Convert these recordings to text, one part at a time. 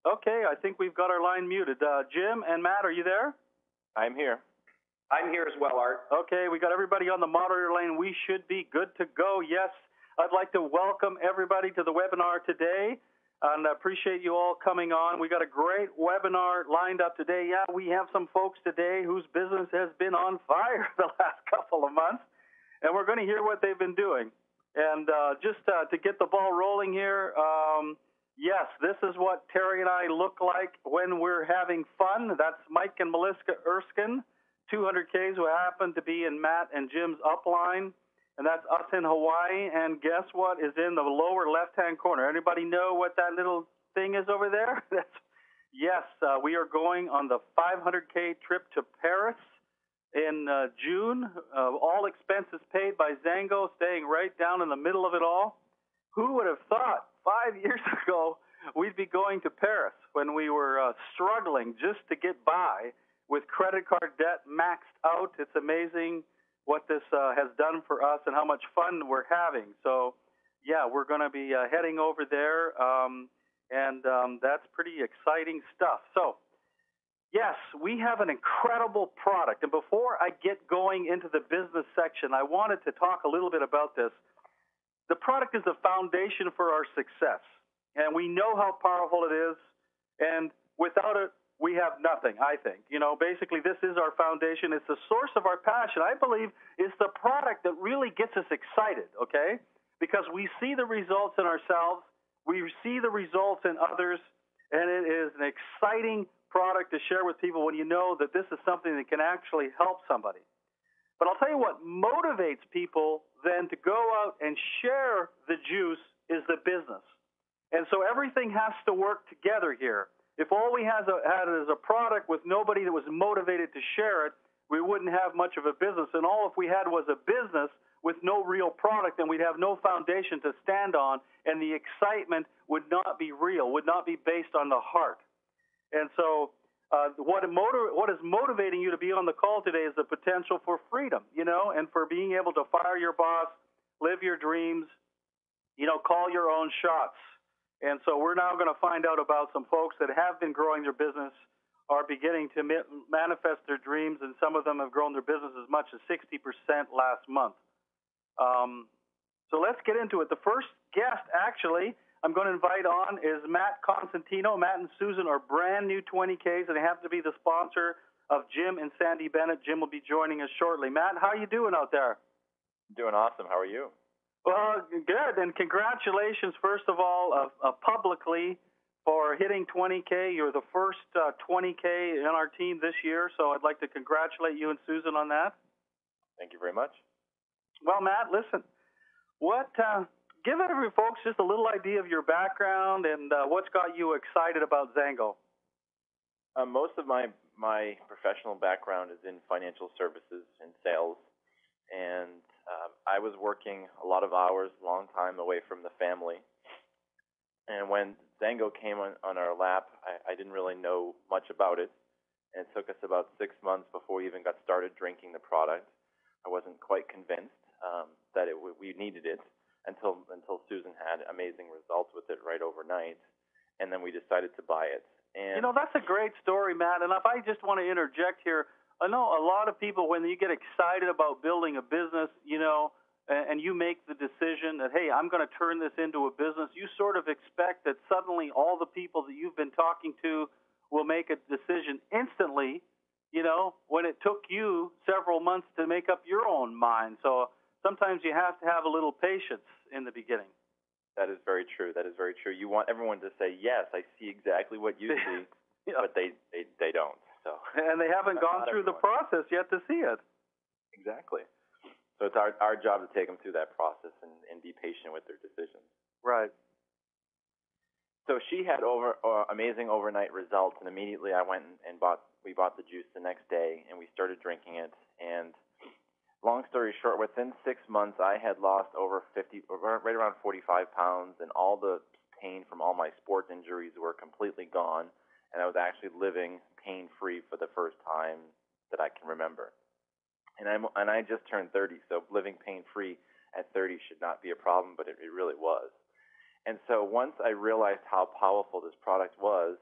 Okay, I think we've got our line muted. Jim and Matt, are you there? I'm here. I'm here as well, Art. Okay, we got everybody on the moderator lane. We should be good to go. Yes, I'd like to welcome everybody to the webinar today, and I appreciate you all coming on. We got a great webinar lined up today. Yeah, we have some folks today whose business has been on fire the last couple of months, and we're going to hear what they've been doing. And just to get the ball rolling here, yes, this is what Terry and I look like when we're having fun. That's Mike and Melissa Erskine, 200Ks, who happen to be in Matt and Jim's upline. And that's us in Hawaii. And guess what is in the lower left-hand corner? Anybody know what that little thing is over there? Yes, we are going on the 500K trip to Paris in June. All expenses paid by Zango, staying right down in the middle of it all. Who would have thought 5 years ago we'd be going to Paris when we were struggling just to get by with credit card debt maxed out? It's amazing what this has done for us and how much fun we're having. So, yeah, we're going to be heading over there, and that's pretty exciting stuff. So, yes, we have an incredible product. And before I get going into the business section, I wanted to talk a little bit about this. The product is the foundation for our success, and we know how powerful it is, and without it, we have nothing, I think. You know, basically, this is our foundation. It's the source of our passion. I believe it's the product that really gets us excited, okay? Because we see the results in ourselves, we see the results in others, and it is an exciting product to share with people when you know that this is something that can actually help somebody. But I'll tell you what motivates people then to go out and share the juice is the business. And so everything has to work together here. If all we had is a product with nobody that was motivated to share it, we wouldn't have much of a business. And all if we had was a business with no real product, then we'd have no foundation to stand on, and the excitement would not be real, would not be based on the heart. And so what is motivating you to be on the call today is the potential for freedom, you know, and for being able to fire your boss, live your dreams, you know, call your own shots. And so we're now going to find out about some folks that have been growing their business, are beginning to manifest their dreams, and some of them have grown their business as much as 60% last month. So let's get into it. The first guest, actually, I'm going to invite on is Matt Constantino. Matt and Susan are brand new 20Ks, and they happen to be the sponsor of Jim and Sandy Bennett. Jim will be joining us shortly. Matt, how are you doing out there? Doing awesome. How are you? Well, good, and congratulations, first of all, publicly for hitting 20K. You're the first 20K in our team this year, so I'd like to congratulate you and Susan on that. Thank you very much. Well, Matt, listen, give every folks just a little idea of your background and what's got you excited about Zango. Most of my professional background is in financial services and sales, and I was working a lot of hours, long time away from the family. And when Zango came on our lap, I didn't really know much about it. And it took us about 6 months before we even got started drinking the product. I wasn't quite convinced that we needed it until Susan had amazing results with it right overnight. And then we decided to buy it. And you know, that's a great story, Matt. And if I just want to interject here, I know a lot of people, when you get excited about building a business, you know, and you make the decision that, hey, I'm going to turn this into a business, you sort of expect that suddenly all the people that you've been talking to will make a decision instantly, you know, when it took you several months to make up your own mind. So sometimes you have to have a little patience in the beginning. That is very true. That is very true. You want everyone to say, yes, I see exactly what you see, yeah. But they don't. So. And they haven't gone through the process yet to see it. Exactly. So it's our job to take them through that process and be patient with their decisions. Right. So she had amazing overnight results, and immediately I went and we bought the juice the next day, and we started drinking it. And long story short, within 6 months, I had lost right around 45 pounds, and all the pain from all my sports injuries were completely gone, and I was actually living pain-free for the first time that I can remember. And I just turned 30, so living pain-free at 30 should not be a problem, but it really was. And so once I realized how powerful this product was,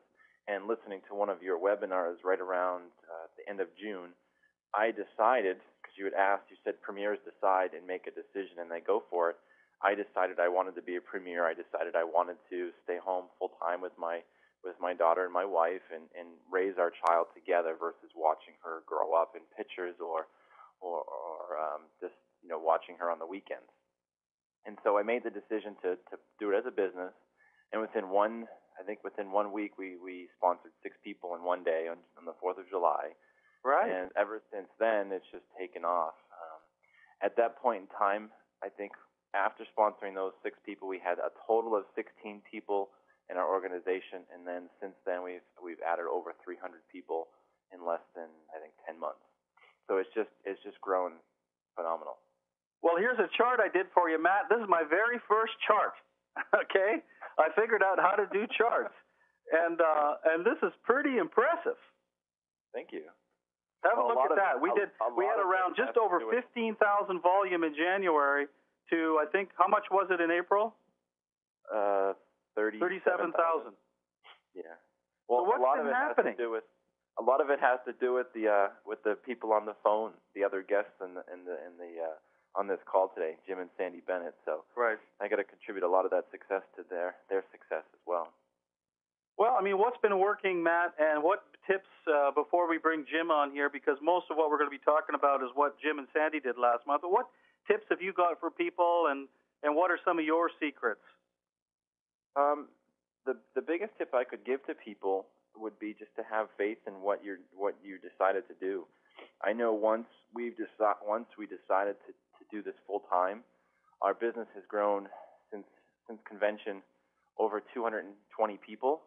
and listening to one of your webinars right around the end of June, I decided, because you had asked, you said premiers decide and make a decision and they go for it. I decided I wanted to be a premier. I decided I wanted to stay home full time with my daughter and my wife and raise our child together versus watching her grow up in pictures or just watching her on the weekends. And so I made the decision to do it as a business. And within 1 week, we sponsored 6 people in one day on the 4th of July. Right. And ever since then, it's just taken off. At that point in time, I think after sponsoring those 6 people, we had a total of 16 people in our organization. And then since then, we've added over 300 people in less than, I think, 10 months. So it's just grown phenomenal. Well, here's a chart I did for you, Matt. This is my very first chart. Okay, I figured out how to do charts, and this is pretty impressive. Thank you. Have a look at that. We had around just over 15,000 volume in January to, I think, how much was it in April? 37,000. Yeah. Well, so what's a lot been of it happening? has to do with a lot of it has to do with the people on the phone, the other guests in the on this call today, Jim and Sandy Bennett. So right. I got to contribute a lot of that success to their success as well. Well, I mean, what's been working, Matt, and what tips before we bring Jim on here, because most of what we're going to be talking about is what Jim and Sandy did last month. But what tips have you got for people, and what are some of your secrets? The biggest tip I could give to people would be just to have faith in what you decided to do. I know once we decided to do this full time, our business has grown since convention over 220 people,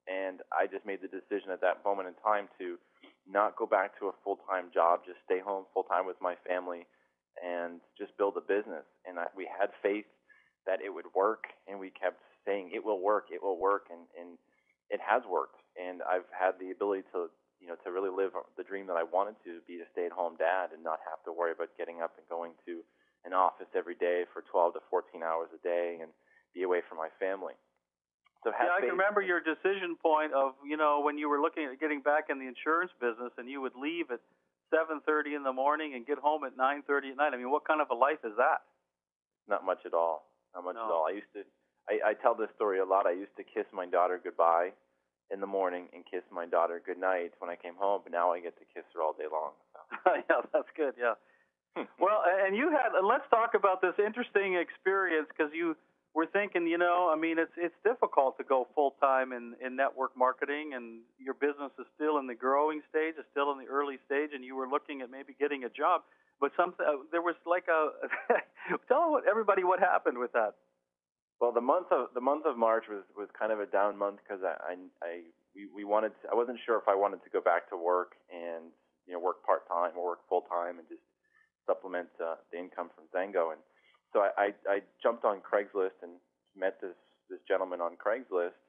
and I just made the decision at that moment in time to not go back to a full-time job, just stay home full-time with my family and just build a business. And we had faith that it would work, and we kept saying it will work, and it has worked. And I've had the ability to really live the dream that I wanted to be, to stay-at-home dad and not have to worry about getting up and going to an office every day for 12 to 14 hours a day and be away from my family. So I can remember your decision point of, when you were looking at getting back in the insurance business and you would leave at 7:30 in the morning and get home at 9:30 at night. I mean, what kind of a life is that? Not much at all. Not much at all. I tell this story a lot. I used to kiss my daughter goodbye in the morning and kiss my daughter goodnight when I came home, but now I get to kiss her all day long. So. Yeah, that's good, yeah. Well, and let's talk about this interesting experience, because you were thinking, it's difficult to go full-time in network marketing, and your business is still in the growing stage, it's still in the early stage, and you were looking at maybe getting a job, but there was like tell everybody what happened with that. Well, the month of March was kind of a down month because I wasn't sure if I wanted to go back to work and work part-time or work full-time and just supplement the income from Zengo. And so I jumped on Craigslist and met this gentleman on Craigslist,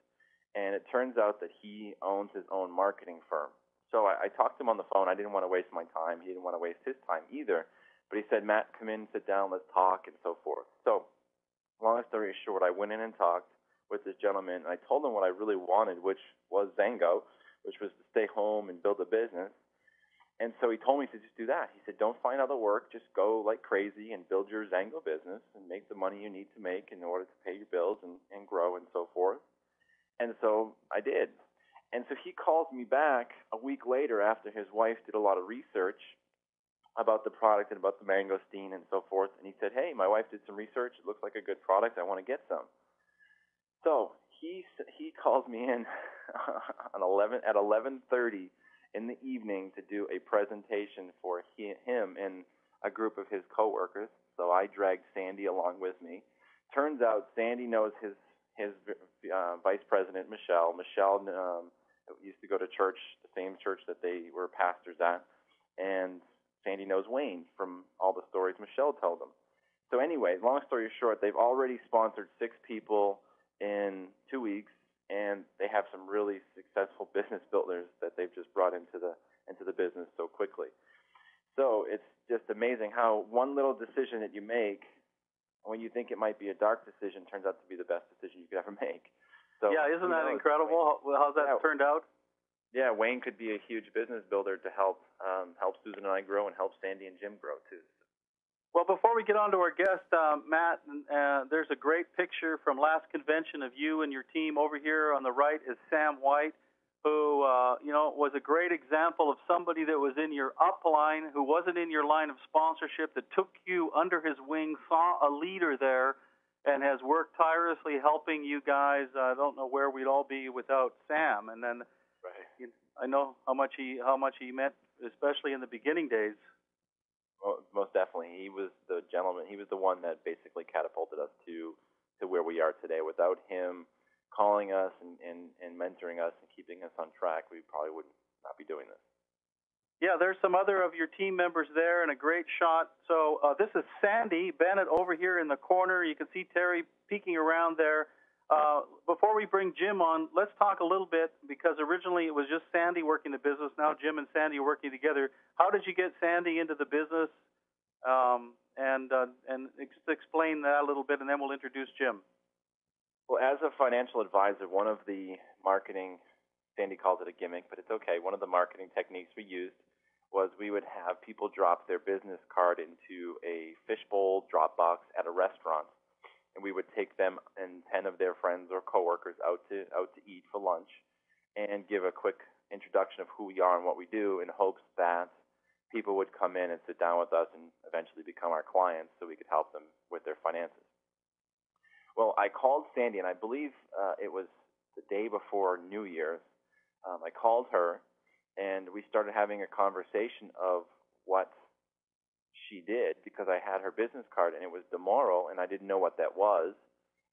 and it turns out that he owns his own marketing firm. So I talked to him on the phone. I didn't want to waste my time. He didn't want to waste his time either. But he said, "Matt, come in, sit down, let's talk," and so forth. So long story short, I went in and talked with this gentleman, and I told him what I really wanted, which was Zengo, which was to stay home and build a business. And so he told me to just do that. He said, "Don't find other work. Just go like crazy and build your Zengo business and make the money you need to make in order to pay your bills and grow and so forth." And so I did. And so he calls me back a week later after his wife did a lot of research about the product and about the mangosteen and so forth. And he said, "Hey, my wife did some research. It looks like a good product. I want to get some." So he calls me in at 11:30 in the evening to do a presentation for him and a group of his coworkers. So I dragged Sandy along with me. Turns out Sandy knows his vice president, Michelle. Michelle used to go to church, the same church that they were pastors at. And Sandy knows Wayne from all the stories Michelle told them. So anyway, long story short, they've already sponsored 6 people in 2 weeks, and they have some really successful business builders that they've just brought into the business so quickly. So it's just amazing how one little decision that you make when you think it might be a dark decision turns out to be the best decision you could ever make. So yeah, isn't that incredible? How's that turned out? Yeah, Wayne could be a huge business builder to help Susan and I grow and help Sandy and Jim grow too. Well, before we get on to our guest, Matt, there's a great picture from last convention of you and your team. Over here on the right is Sam White, who was a great example of somebody that was in your upline, who wasn't in your line of sponsorship, that took you under his wing, saw a leader there, and has worked tirelessly helping you guys. I don't know where we'd all be without Sam. And then I know how much he meant, especially in the beginning days. Well, most definitely. He was the gentleman. He was the one that basically catapulted us to where we are today. Without him calling us and mentoring us and keeping us on track, we probably would not be doing this. Yeah, there's some other of your team members there and a great shot. So this is Sandy Bennett over here in the corner. You can see Terry peeking around there. Before we bring Jim on, let's talk a little bit, because originally it was just Sandy working the business. Now Jim and Sandy are working together. How did you get Sandy into the business? And explain that a little bit, and then we'll introduce Jim. Well, as a financial advisor, one of the marketing, Sandy calls it a gimmick, but it's okay, one of the marketing techniques we used was we would have people drop their business card into a fishbowl drop box at a restaurant. And we would take them and 10 of their friends or coworkers out to eat for lunch and give a quick introduction of who we are and what we do, in hopes that people would come in and sit down with us and eventually become our clients so we could help them with their finances. Well, I called Sandy, and I believe it was the day before New Year's. I called her, and we started having a conversation of what she did, because I had her business card, and it was Demoro, and I didn't know what that was.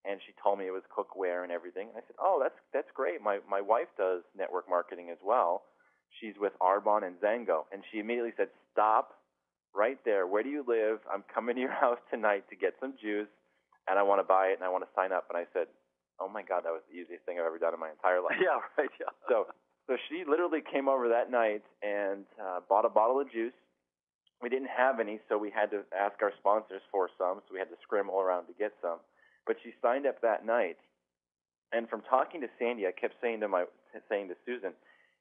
And she told me it was cookware and everything. And I said, "Oh, that's great. My wife does network marketing as well. She's with Arbonne and Zengo." And she immediately said, "Stop right there. Where do you live? I'm coming to your house tonight to get some juice, and I want to buy it, and I want to sign up." And I said, "Oh my God, that was the easiest thing I've ever done in my entire life." Yeah, right. Yeah. So she literally came over that night and bought a bottle of juice. We didn't have any, so we had to ask our sponsors for some, so we had to scramble around to get some. But she signed up that night, and from talking to Sandy, I kept saying to Susan,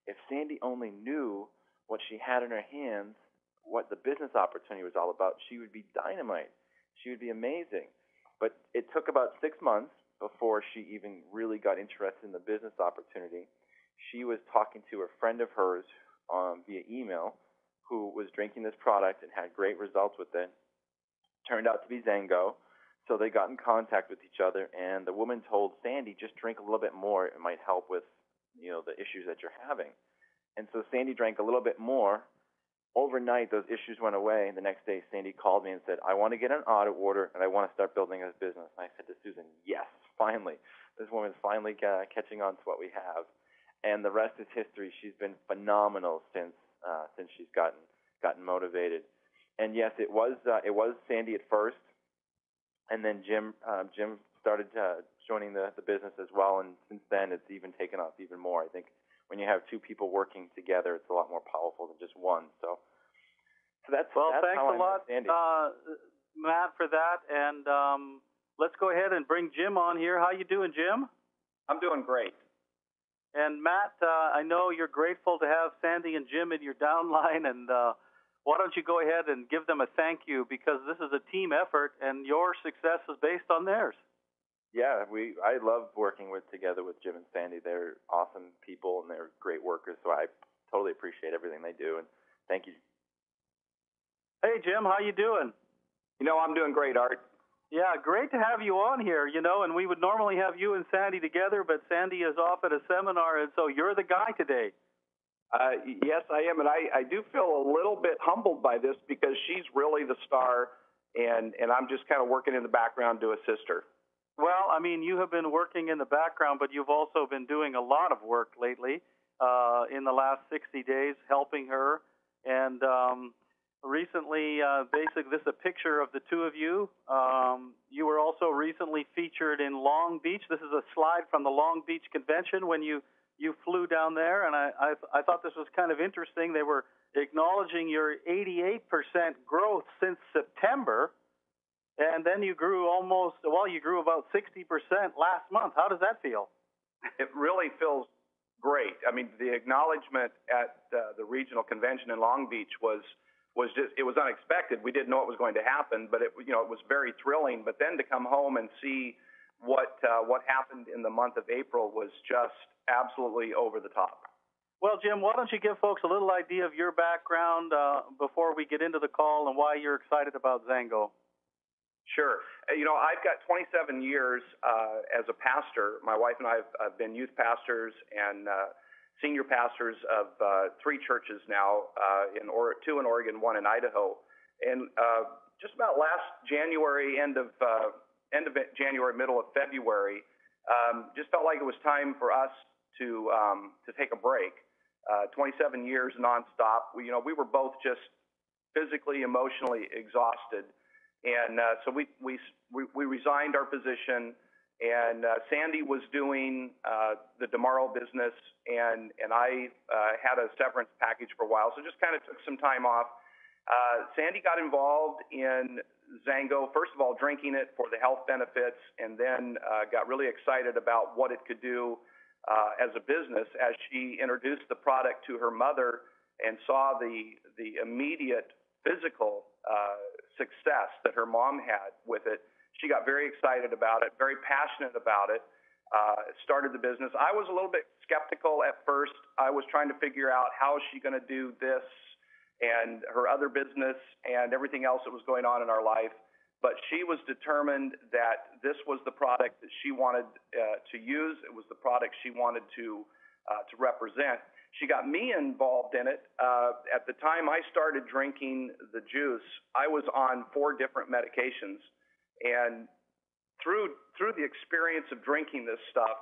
if Sandy only knew what she had in her hands, what the business opportunity was all about, she would be dynamite. She would be amazing. But it took about 6 months before she even really got interested in the business opportunity. She was talking to a friend of hers via email, who was drinking this product and had great results with it. Turned out to be Zengo. So they got in contact with each other, and the woman told Sandy, just drink a little bit more. It might help with, the issues that you're having. And so Sandy drank a little bit more. Overnight, those issues went away, and the next day Sandy called me and said, "I want to get an audit order, and I want to start building this business." And I said to Susan, "Yes, finally. This woman's finally catching on to what we have." And the rest is history. She's been phenomenal since she's gotten motivated. And yes, it was Sandy at first, and then Jim started joining the business as well. And since then, it's even taken off even more. I think when you have two people working together, it's a lot more powerful than just one. So that's thanks how a lot, Sandy. Matt, for that. And let's go ahead and bring Jim on here. How you doing, Jim? I'm doing great. And Matt, I know you're grateful to have Sandy and Jim in your downline, and why don't you go ahead and give them a thank you, because this is a team effort, and your success is based on theirs. Yeah, I love working together with Jim and Sandy. They're awesome people, and they're great workers, so I totally appreciate everything they do, and thank you. Hey, Jim, how you doing? I'm doing great, Art. Yeah, great to have you on here, and we would normally have you and Sandy together, but Sandy is off at a seminar, and so you're the guy today. Yes, I am, and I do feel a little bit humbled by this, because she's really the star, and I'm just kind of working in the background to assist her. Well, I mean, you have been working in the background, but you've also been doing a lot of work lately in the last 60 days, helping her. And recently, basically, this is a picture of the two of you. You were also recently featured in Long Beach. This is a slide from the Long Beach Convention when you flew down there, and I thought this was kind of interesting. They were acknowledging your 88% growth since September, and then you grew about 60% last month. How does that feel? It really feels great. I mean, the acknowledgement at the regional convention in Long Beach was just, it was unexpected. We didn't know it was going to happen, but it was very thrilling. But then to come home and see what happened in the month of April was just absolutely over the top. Well, Jim, why don't you give folks a little idea of your background before we get into the call and why you're excited about Zango? Sure. I've got 27 years as a pastor. My wife and I have been youth pastors and senior pastors of 3 churches now, 2 in Oregon, 1 in Idaho. And just about last January, end of January, middle of February, just felt like it was time for us to take a break. 27 years nonstop. We were both just physically, emotionally exhausted. And so we resigned our position, and Sandy was doing the DeMauro business, and I had a severance package for a while, so just kind of took some time off. Sandy got involved in Zango, first of all, drinking it for the health benefits, and then got really excited about what it could do as a business as she introduced the product to her mother and saw the immediate physical success that her mom had with it. She got very excited about it, very passionate about it, started the business. I was a little bit skeptical at first. I was trying to figure out how is she going to do this and her other business and everything else that was going on in our life. But she was determined that this was the product that she wanted to use. It was the product she wanted to represent. She got me involved in it. At the time I started drinking the juice, I was on 4 different medications. And through the experience of drinking this stuff,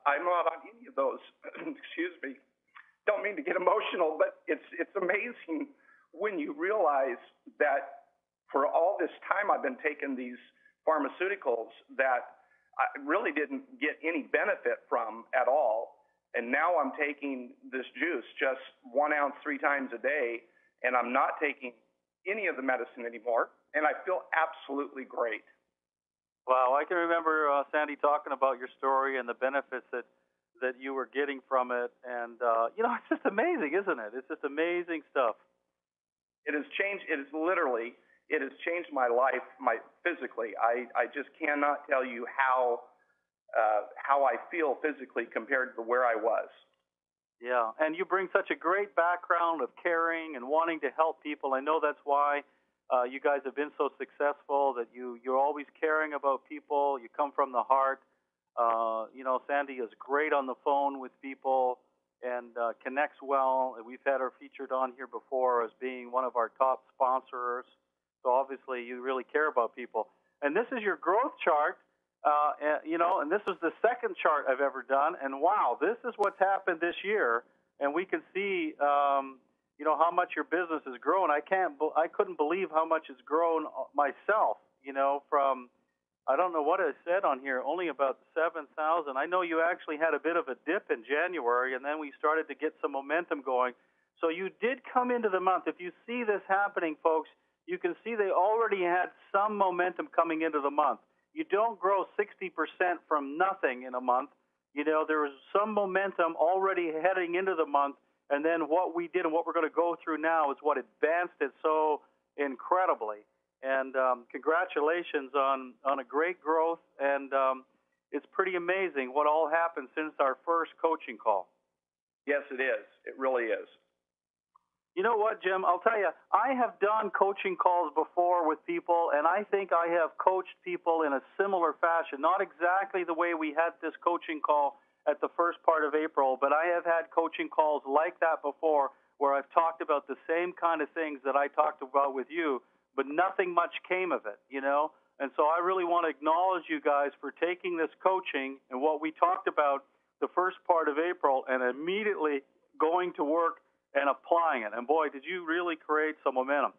I'm not on any of those. Excuse me. Don't mean to get emotional, but it's amazing when you realize that for all this time I've been taking these pharmaceuticals that I really didn't get any benefit from at all. And now I'm taking this juice just 1 ounce 3 times a day, and I'm not taking any of the medicine anymore, and I feel absolutely great. Wow, I can remember Sandy talking about your story and the benefits that you were getting from it, and it's just amazing, isn't it? It's just amazing stuff. It has changed. It has changed my life, physically. I just cannot tell you how I feel physically compared to where I was. Yeah, and you bring such a great background of caring and wanting to help people. I know that's why you guys have been so successful, that you're always caring about people. You come from the heart. Sandy is great on the phone with people and connects well. We've had her featured on here before as being one of our top sponsors. So obviously you really care about people. And this is your growth chart. And this was the second chart I've ever done, and wow, this is what's happened this year, and we can see, how much your business has grown. I couldn't believe how much it's grown myself, from, I don't know what I said on here, only about 7,000. I know you actually had a bit of a dip in January, and then we started to get some momentum going. So you did come into the month. If you see this happening, folks, you can see they already had some momentum coming into the month. You don't grow 60% from nothing in a month. There was some momentum already heading into the month, and then what we did and what we're going to go through now is what advanced it so incredibly. And congratulations on a great growth, and it's pretty amazing what all happened since our first coaching call. Yes, it is. It really is. You know what, Jim? I'll tell you, I have done coaching calls before with people, and I think I have coached people in a similar fashion. Not exactly the way we had this coaching call at the first part of April, but I have had coaching calls like that before where I've talked about the same kind of things that I talked about with you, but nothing much came of it, And so I really want to acknowledge you guys for taking this coaching and what we talked about the first part of April and immediately going to work and applying it. And boy, did you really create some momentum.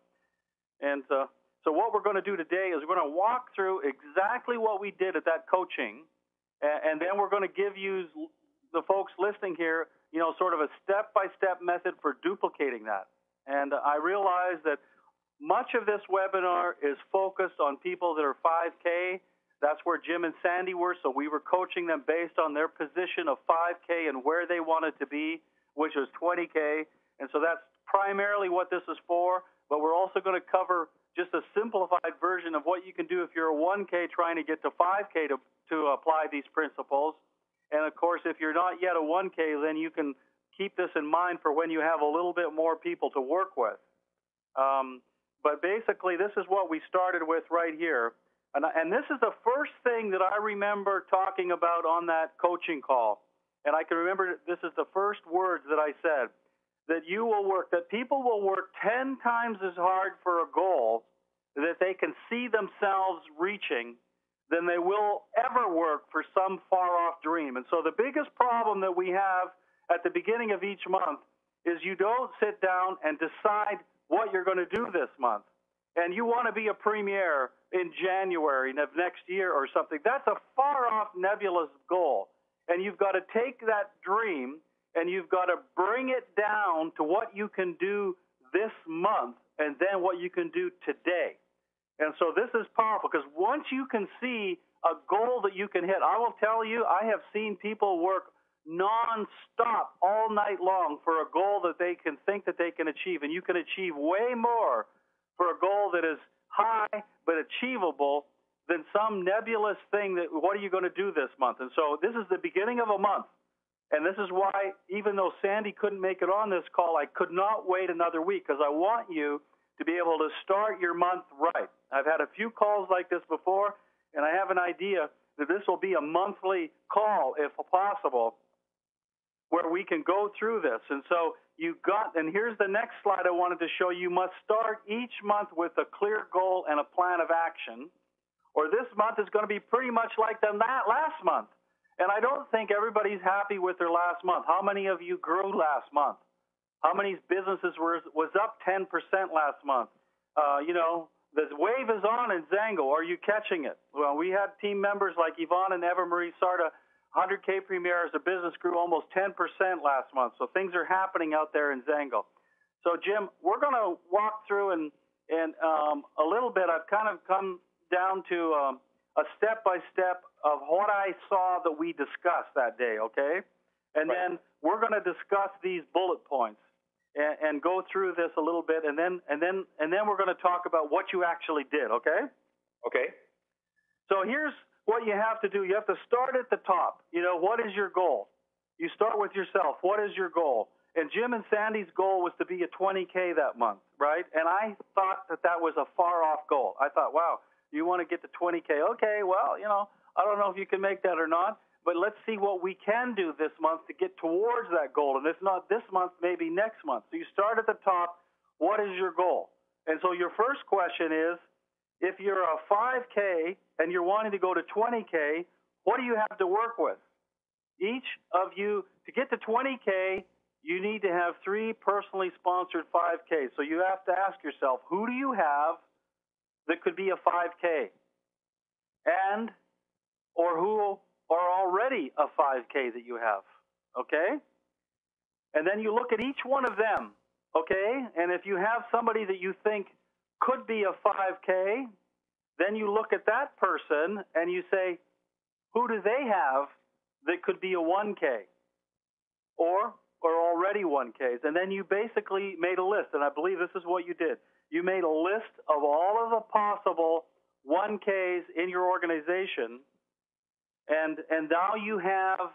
And so what we're going to do today is we're going to walk through exactly what we did at that coaching, and then we're going to give you, the folks listening here, sort of a step-by-step method for duplicating that. And I realize that much of this webinar is focused on people that are 5K, That's where Jim and Sandy were, so we were coaching them based on their position of 5K and where they wanted to be, which was 20K. And so that's primarily what this is for, but we're also going to cover just a simplified version of what you can do if you're a 1K trying to get to 5K to apply these principles. And, of course, if you're not yet a 1K, then you can keep this in mind for when you have a little bit more people to work with. But basically, this is what we started with right here. And this is the first thing that I remember talking about on that coaching call. And I can remember this is the first words that I said, that you will work, that people will work 10 times as hard for a goal that they can see themselves reaching than they will ever work for some far-off dream. And so the biggest problem that we have at the beginning of each month is you don't sit down and decide what you're going to do this month. And you want to be a premier in January of next year or something. That's a far-off, nebulous goal. And you've got to take that dream and you've got to bring it down to what you can do this month and then what you can do today. And so this is powerful because once you can see a goal that you can hit, I will tell you, I have seen people work non-stop all night long for a goal that they can think that they can achieve. And you can achieve way more for a goal that is high but achievable than some nebulous thing that, what are you going to do this month? And so this is the beginning of a month. And this is why, even though Sandy couldn't make it on this call, I could not wait another week because I want you to be able to start your month right. I've had a few calls like this before, and I have an idea that this will be a monthly call, if possible, where we can go through this. And so and here's the next slide I wanted to show you. You must start each month with a clear goal and a plan of action, or this month is going to be pretty much like that last month. And I don't think everybody's happy with their last month. How many of you grew last month? How many businesses was up 10% last month? The wave is on in Zango. Are you catching it? Well, we had team members like Yvonne and Eva Marie Sarda, 100K Premier as a business grew almost 10% last month. So things are happening out there in Zango. So, Jim, we're going to walk through and a little bit. I've kind of come down to a step-by-step of what I saw that we discussed that day, okay? And then we're going to discuss these bullet points and go through this a little bit, and then we're going to talk about what you actually did, okay? Okay. So here's what you have to do. You have to start at the top. What is your goal? You start with yourself. What is your goal? And Jim and Sandy's goal was to be a 20K that month, right? And I thought that was a far-off goal. I thought, wow, you want to get to 20K. Okay, well, I don't know if you can make that or not, but let's see what we can do this month to get towards that goal. And if not this month, maybe next month. So you start at the top. What is your goal? And so your first question is, if you're a 5K and you're wanting to go to 20K, what do you have to work with? Each of you, to get to 20K, you need to have 3 personally sponsored 5Ks. So you have to ask yourself, who do you have that could be a 5K? Or who are already a 5K that you have, okay? And then you look at each one of them, okay? And if you have somebody that you think could be a 5K, then you look at that person and you say, who do they have that could be a 1K or already 1Ks? And then you basically made a list, and I believe this is what you did. You made a list of all of the possible 1Ks in your organization, and now you have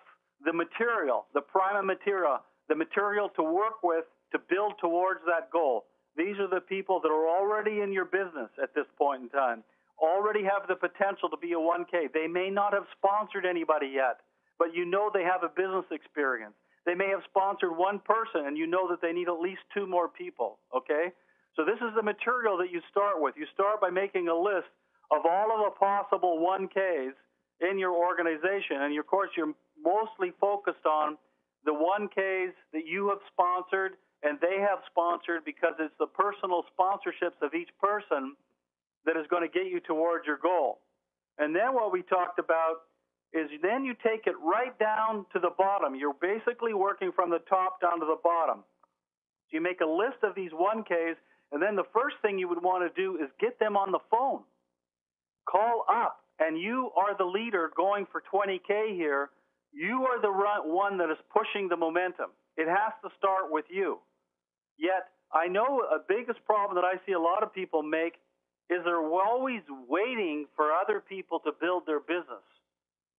the material, the prima material, the material to work with to build towards that goal. These are the people that are already in your business at this point in time, already have the potential to be a 1K. They may not have sponsored anybody yet, but they have a business experience. They may have sponsored one person, and that they need at least 2 more people, okay? So this is the material that you start with. You start by making a list of all of the possible 1Ks in your organization. And, of course, you're mostly focused on the 1Ks that you have sponsored and they have sponsored because it's the personal sponsorships of each person that is going to get you towards your goal. And then what we talked about is then you take it right down to the bottom. You're basically working from the top down to the bottom. So you make a list of these 1Ks, and then the first thing you would want to do is get them on the phone. Call up and you are the leader going for 20K here, you are the one that is pushing the momentum. It has to start with you. Yet, I know a biggest problem that I see a lot of people make is they're always waiting for other people to build their business.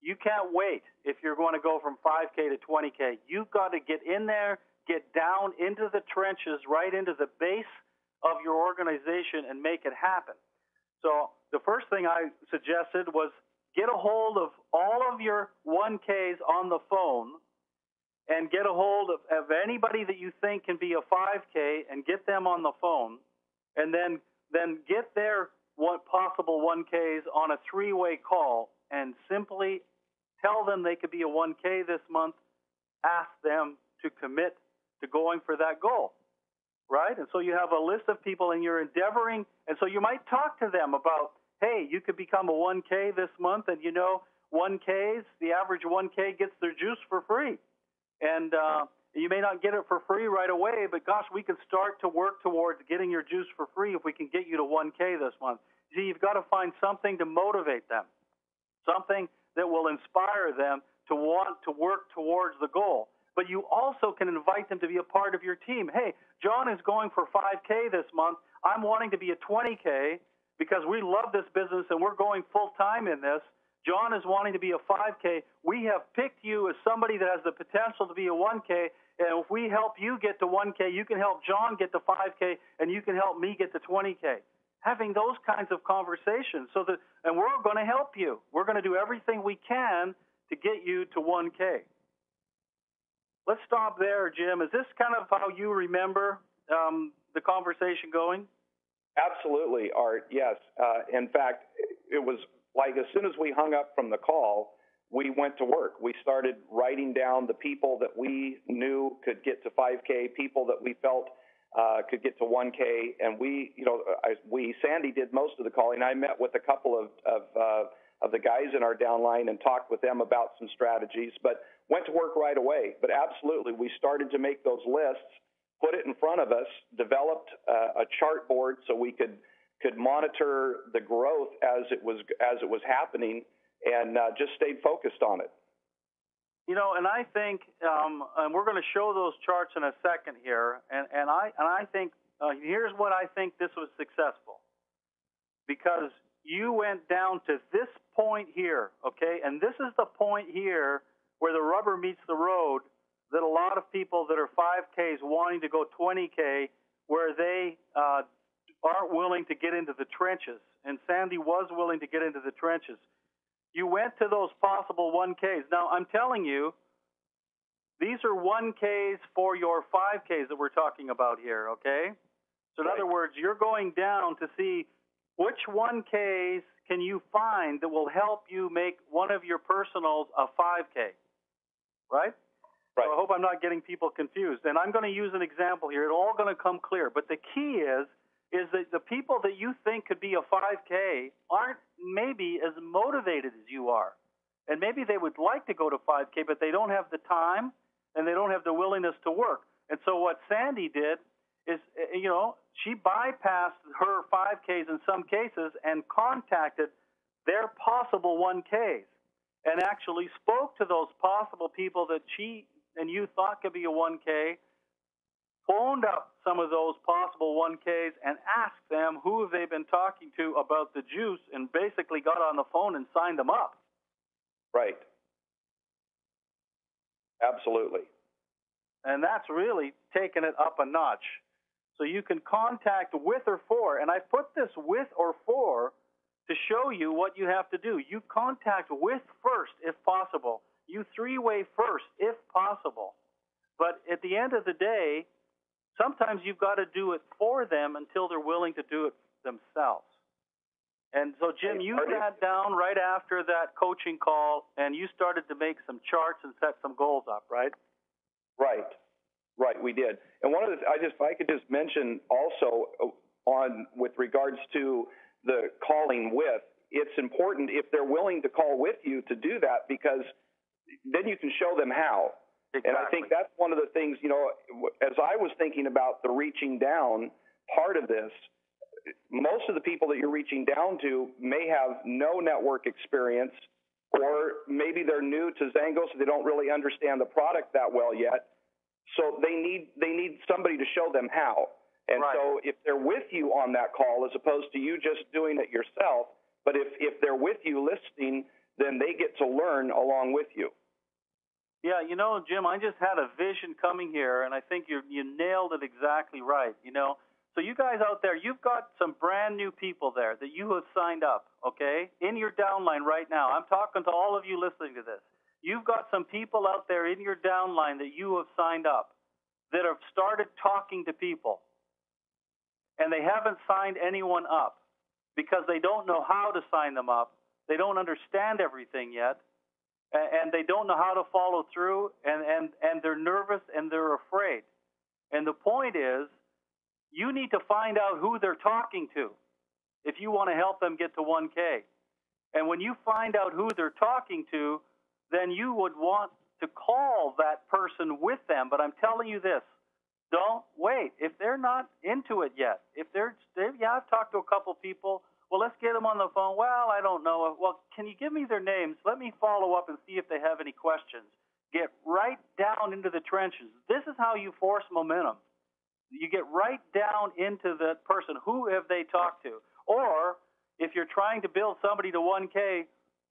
You can't wait if you're going to go from 5K to 20K. You've got to get in there, get down into the trenches, right into the base of your organization and make it happen. So the first thing I suggested was get a hold of all of your 1Ks on the phone and get a hold of anybody that you think can be a 5K and get them on the phone, and then get their possible 1Ks on a 3-way call and simply tell them they could be a 1K this month, ask them to commit to going for that goal, right? And so you have a list of people and you're endeavoring, and so you might talk to them about, hey, you could become a 1K this month, and 1Ks, the average 1K gets their juice for free. And you may not get it for free right away, but gosh, we can start to work towards getting your juice for free if we can get you to 1K this month. See, you've got to find something to motivate them, something that will inspire them to want to work towards the goal. But you also can invite them to be a part of your team. Hey, John is going for 5K this month. I'm wanting to be a 20K because we love this business and we're going full time in this. John is wanting to be a 5K. We have picked you as somebody that has the potential to be a 1K. And if we help you get to 1K, you can help John get to 5K, and you can help me get to 20K. Having those kinds of conversations and we're going to help you. We're going to do everything we can to get you to 1K. Let's stop there, Jim. Is this kind of how you remember the conversation going? Absolutely, Art. Yes. In fact, it was like as soon as we hung up from the call, we went to work. We started writing down the people that we knew could get to 5K, people that we felt could get to 1K, and Sandy did most of the calling. I met with a couple of the guys in our downline and talked with them about some strategies, but went to work right away. But absolutely, we started to make those lists, put it in front of us, developed a chart board so we could monitor the growth as it was happening, and just stayed focused on it. And I think, and we're going to show those charts in a second here, and I think here's what I think this was successful, because you went down to this point here, okay, and this is the point here where the rubber meets the road that a lot of people that are 5Ks wanting to go 20K, where they aren't willing to get into the trenches, and Sandy was willing to get into the trenches. You went to those possible 1Ks. Now, I'm telling you, these are 1Ks for your 5Ks that we're talking about here, okay? So in other words, you're going down to see which 1Ks can you find that will help you make one of your personals a 5K, right? So I hope I'm not getting people confused. And I'm going to use an example here. It's all going to come clear. But the key is that the people that you think could be a 5K aren't maybe as motivated as you are. And maybe they would like to go to 5K, but they don't have the time and they don't have the willingness to work. And so what Sandy did is, she bypassed her 5Ks in some cases and contacted their possible 1Ks and actually spoke to those possible people that she and you thought could be a 1K, phoned up some of those possible 1Ks and asked them who have they been talking to about the juice, and basically got on the phone and signed them up. Right. Absolutely. And that's really taken it up a notch. So you can contact with or for, and I put this with or for to show you what you have to do. You contact with first if possible. You 3-way first if possible. But at the end of the day, sometimes you've got to do it for them until they're willing to do it themselves. And so, Jim, you sat down right after that coaching call, and you started to make some charts and set some goals up, right? Right, we did. And one of the, if I could just mention also with regards to the calling with, it's important if they're willing to call with you to do that, because then you can show them how. Exactly. And I think that's one of the things, as I was thinking about the reaching down part of this, most of the people that you're reaching down to may have no network experience, or maybe they're new to Zango, so they don't really understand the product that well yet. So they need somebody to show them how. And right. So if they're with you on that call, as opposed to you just doing it yourself, but if they're with you listening, then they get to learn along with you. Yeah, Jim, I just had a vision coming here, and I think you nailed it exactly right. So you guys out there, you've got some brand new people there that you have signed up, okay, in your downline right now. I'm talking to all of you listening to this. You've got some people out there in your downline that you have signed up that have started talking to people, and they haven't signed anyone up because they don't know how to sign them up. They don't understand everything yet, and they don't know how to follow through, and they're nervous and they're afraid. And the point is, you need to find out who they're talking to if you want to help them get to 1K. And when you find out who they're talking to, then you would want to call that person with them. But I'm telling you this, don't wait. If they're not into it yet, I've talked to a couple people. Well, let's get them on the phone. Well, I don't know. Well, can you give me their names? Let me follow up and see if they have any questions. Get right down into the trenches. This is how you force momentum. You get right down into the person. Who have they talked to? Or if you're trying to build somebody to 1K,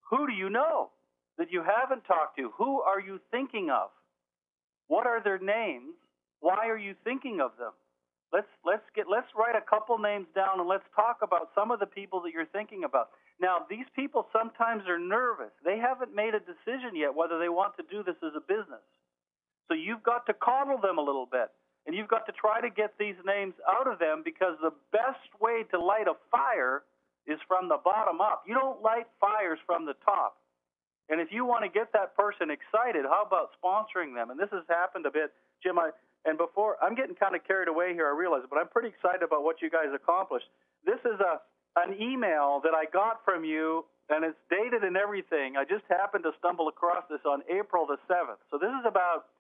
who do you know that you haven't talked to? Who are you thinking of? What are their names? Why are you thinking of them? Let's write a couple names down, and let's talk about some of the people that you're thinking about. Now, these people sometimes are nervous. They haven't made a decision yet whether they want to do this as a business. So you've got to coddle them a little bit, and you've got to try to get these names out of them, because the best way to light a fire is from the bottom up. You don't light fires from the top. And if you want to get that person excited, how about sponsoring them? And this has happened a bit, Jim. And before, I'm getting kind of carried away here, I realize, but I'm pretty excited about what you guys accomplished. This is an email that I got from you, and it's dated and everything. I just happened to stumble across this on April the 7th. So this is about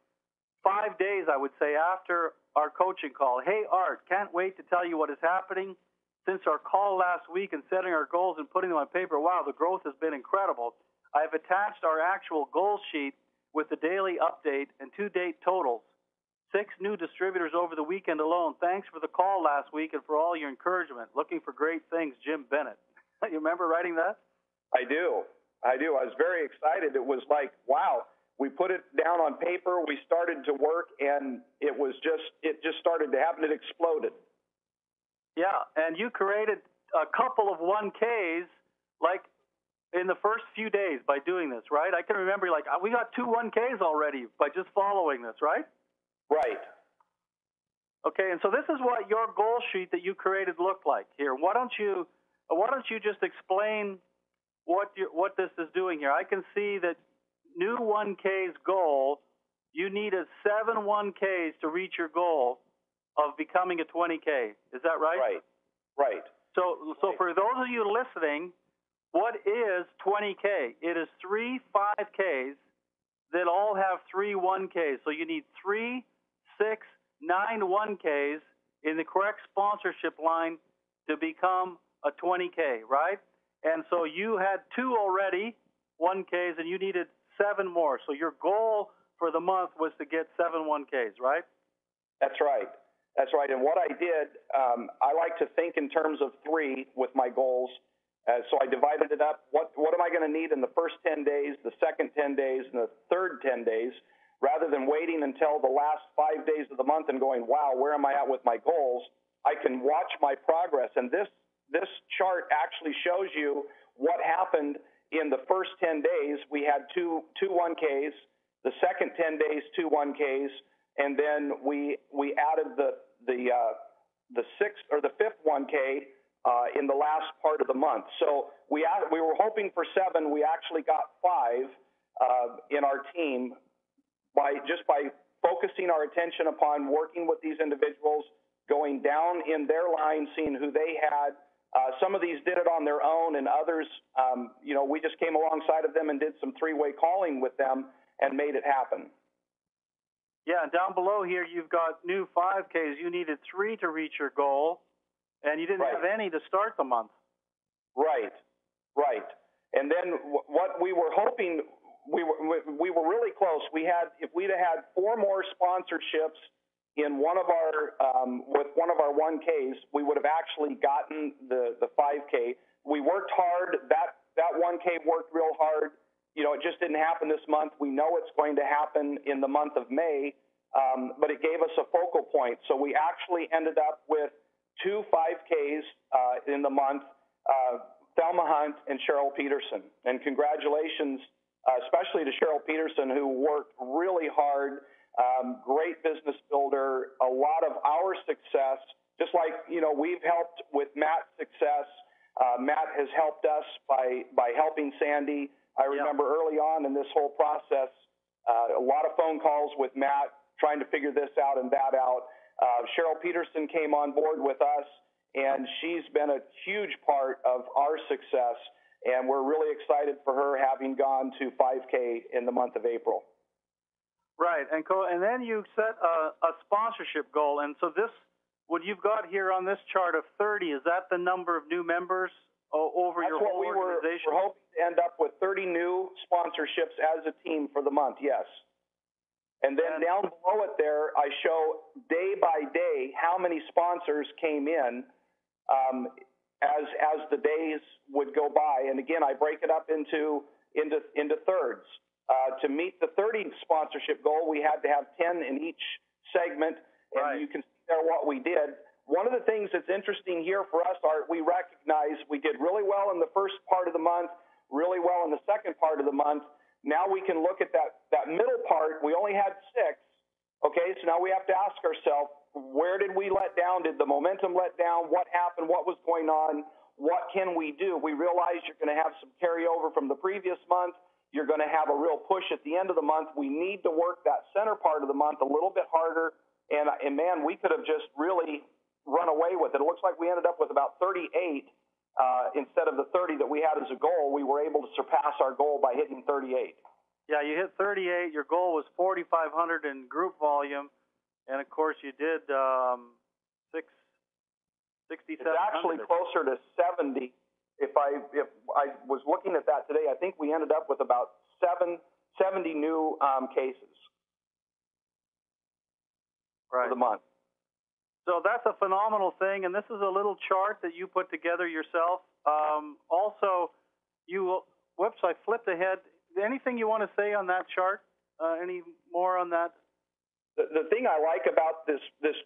5 days, I would say, after our coaching call. Hey, Art, can't wait to tell you what is happening. Since our call last week and setting our goals and putting them on paper, wow, the growth has been incredible. I've attached our actual goal sheet with the daily update and to-date totals. 6 new distributors over the weekend alone. Thanks for the call last week and for all your encouragement. Looking for great things, Jim Bennett. You remember writing that? I do. I was very excited. It was like, wow, we put it down on paper, we started to work, and it just started to happen. It exploded. Yeah, and you created a couple of 1Ks like in the first few days by doing this, right? I can remember we got 2 1Ks already by just following this, right? Right. Okay, and so this is what your goal sheet that you created looked like here. Why don't you just explain what this is doing here? I can see that new 1K's goal, you needed 7 1Ks to reach your goal of becoming a 20K. Is that right? Right. So for those of you listening, what is 20K? It is 3 5Ks that all have 3 1Ks. So you need 3, 6, 9 1Ks in the correct sponsorship line to become a 20K, right? And so you had 2 already 1Ks, and you needed 7 more. So your goal for the month was to get 7 1Ks, right? That's right. And what I did, I like to think in terms of 3 with my goals. So I divided it up. What am I going to need in the first 10 days, the second 10 days, and the third 10 days, rather than waiting until the last 5 days of the month and going, wow, where am I at with my goals? I can watch my progress. And this chart actually shows you what happened in the first 10 days. We had two 1Ks, the second 10 days, 2 1Ks, and then we added the 6th or the 5th 1K in the last part of the month. So we were hoping for 7. We actually got 5 in our team by focusing our attention upon working with these individuals, going down in their line, seeing who they had. Some of these did it on their own, and others, we just came alongside of them and did some 3-way calling with them and made it happen. Yeah, down below here, you've got new 5Ks. You needed 3 to reach your goal, And you didn't have any to start the month. Right. And then what we were hoping, we were really close. If we'd have had 4 more sponsorships in one of our with one of our 1Ks, we would have actually gotten the 5K. We worked hard. That 1K worked real hard. It just didn't happen this month. We know it's going to happen in the month of May, but it gave us a focal point. So we actually ended up with 2 5Ks in the month, Thelma Hunt and Cheryl Peterson. And congratulations, especially to Cheryl Peterson, who worked really hard, great business builder, a lot of our success, just like, we've helped with Matt's success. Matt has helped us by helping Sandy. I remember early on in this whole process, a lot of phone calls with Matt trying to figure this out and that out. Cheryl Peterson came on board with us, and she's been a huge part of our success, and we're really excited for her having gone to 5K in the month of April. Right, and then you set a sponsorship goal, and so what you've got here on this chart of 30, is that the number of new members over your whole organization? We're hoping to end up with 30 new sponsorships as a team for the month, yes. And then down below it there, I show day by day how many sponsors came in as the days would go by. And again, I break it up into thirds. To meet the 30 sponsorship goal, we had to have 10 in each segment, and you can see there what we did. One of the things that's interesting here for us, Art, we recognize we did really well in the first part of the month, really well in the second part of the month. Now we can look at that middle part. We only had 6. Okay, so now we have to ask ourselves, where did we let down? Did the momentum let down? What happened? What was going on? What can we do? We realize you're going to have some carryover from the previous month. You're going to have a real push at the end of the month. We need to work that center part of the month a little bit harder. And man, we could have just really run away with it. It looks like we ended up with about 38 instead of the 30 that we had as a goal. We were able to surpass our goal by hitting 38. Yeah, you hit 38. Your goal was 4,500 in group volume, and of course you did 6,700. It's actually closer to 70. If I was looking at that today, I think we ended up with about 70 new cases for the month. So that's a phenomenal thing, and this is a little chart that you put together yourself. Also, whoops, I flipped ahead. Anything you want to say on that chart? Any more on that? The thing I like about this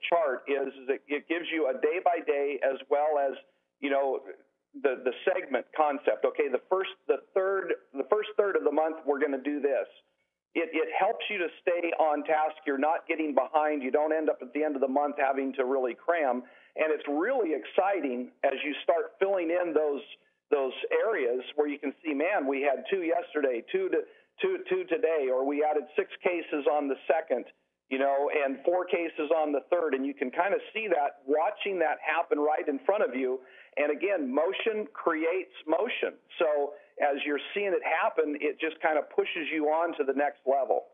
chart is that it gives you a day by day as well as the segment concept. Okay, the first third of the month we're going to do this. It helps you to stay on task. You're not getting behind. You don't end up at the end of the month having to really cram. And it's really exciting as you start filling in those areas where you can see, man, we had 2 yesterday, 2 today, or we added 6 cases on the second, and 4 cases on the third. And you can kind of see that, watching that happen right in front of you. And again, motion creates motion. So as you're seeing it happen, it just kind of pushes you on to the next level.